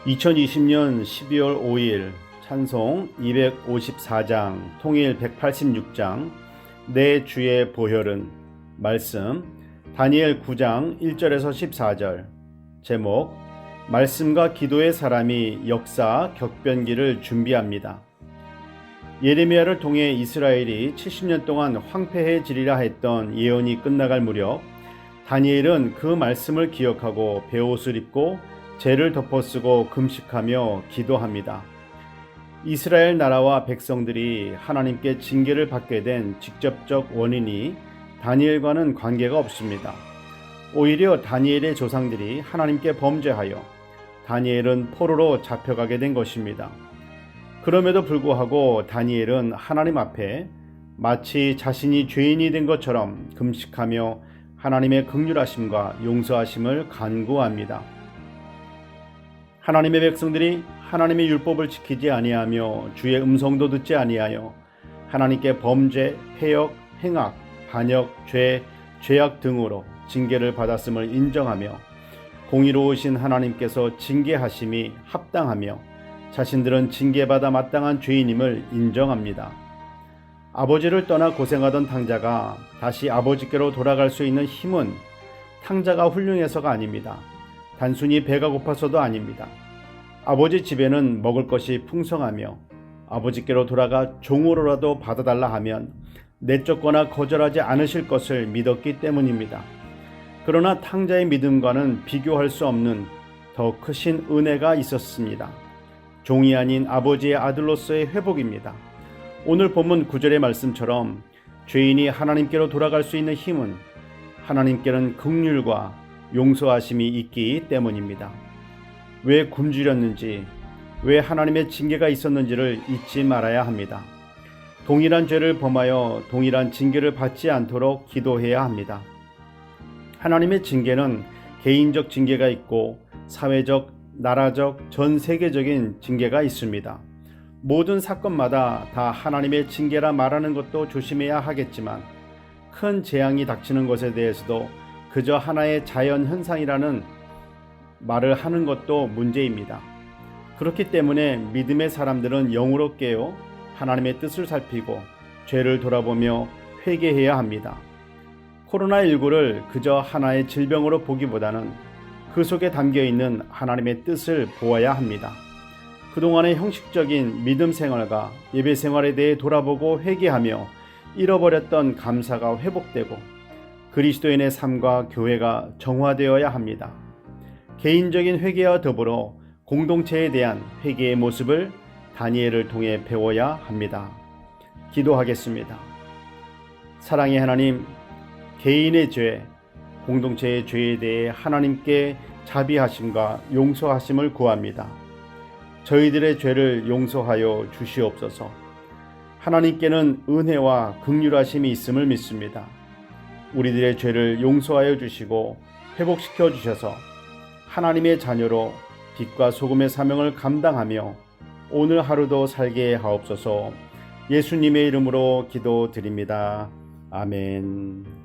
2020년 12월 5일 찬송 254장 통일 186장 내 주의 보혈은 말씀 다니엘 9장 1절에서 14절 제목 말씀과 기도의 사람이 역사 격변기를 준비합니다. 예레미야를 통해 이스라엘이 70년 동안 황폐해지리라 했던 예언이 끝나갈 무렵 다니엘은 그 말씀을 기억하고 베옷을 입고 죄를 덮어쓰고 금식하며 기도합니다. 이스라엘 나라와 백성들이 하나님께 징계를 받게 된 직접적 원인이 다니엘과는 관계가 없습니다. 오히려 다니엘의 조상들이 하나님께 범죄하여 다니엘은 포로로 잡혀가게 된 것입니다. 그럼에도 불구하고 다니엘은 하나님 앞에 마치 자신이 죄인이 된 것처럼 금식하며 하나님의 긍휼하심과 용서하심을 간구합니다. 하나님의 백성들이 하나님의 율법을 지키지 아니하며 주의 음성도 듣지 아니하여 하나님께 범죄, 패역, 행악, 반역, 죄, 죄악 등으로 징계를 받았음을 인정하며 공의로우신 하나님께서 징계하심이 합당하며 자신들은 징계받아 마땅한 죄인임을 인정합니다. 아버지를 떠나 고생하던 탕자가 다시 아버지께로 돌아갈 수 있는 힘은 탕자가 훌륭해서가 아닙니다. 단순히 배가 고파서도 아닙니다. 아버지 집에는 먹을 것이 풍성하며 아버지께로 돌아가 종으로라도 받아달라 하면 내쫓거나 거절하지 않으실 것을 믿었기 때문입니다. 그러나 탕자의 믿음과는 비교할 수 없는 더 크신 은혜가 있었습니다. 종이 아닌 아버지의 아들로서의 회복입니다. 오늘 본문 9절의 말씀처럼 죄인이 하나님께로 돌아갈 수 있는 힘은 하나님께는 긍휼과 용서하심이 있기 때문입니다. 왜 굶주렸는지, 왜 하나님의 징계가 있었는지를 잊지 말아야 합니다. 동일한 죄를 범하여 동일한 징계를 받지 않도록 기도해야 합니다. 하나님의 징계는 개인적 징계가 있고 사회적, 나라적, 전 세계적인 징계가 있습니다. 모든 사건마다 다 하나님의 징계라 말하는 것도 조심해야 하겠지만 큰 재앙이 닥치는 것에 대해서도 그저 하나의 자연 현상이라는 말을 하는 것도 문제입니다. 그렇기 때문에 믿음의 사람들은 영으로 깨어 하나님의 뜻을 살피고 죄를 돌아보며 회개해야 합니다. 코로나19를 그저 하나의 질병으로 보기보다는 그 속에 담겨있는 하나님의 뜻을 보아야 합니다. 그동안의 형식적인 믿음 생활과 예배 생활에 대해 돌아보고 회개하며 잃어버렸던 감사가 회복되고 그리스도인의 삶과 교회가 정화되어야 합니다. 개인적인 회개와 더불어 공동체에 대한 회개의 모습을 다니엘을 통해 배워야 합니다. 기도하겠습니다. 사랑의 하나님, 개인의 죄, 공동체의 죄에 대해 하나님께 자비하심과 용서하심을 구합니다. 저희들의 죄를 용서하여 주시옵소서. 하나님께는 은혜와 긍휼하심이 있음을 믿습니다. 우리들의 죄를 용서하여 주시고 회복시켜 주셔서 하나님의 자녀로 빛과 소금의 사명을 감당하며 오늘 하루도 살게 하옵소서. 예수님의 이름으로 기도드립니다. 아멘.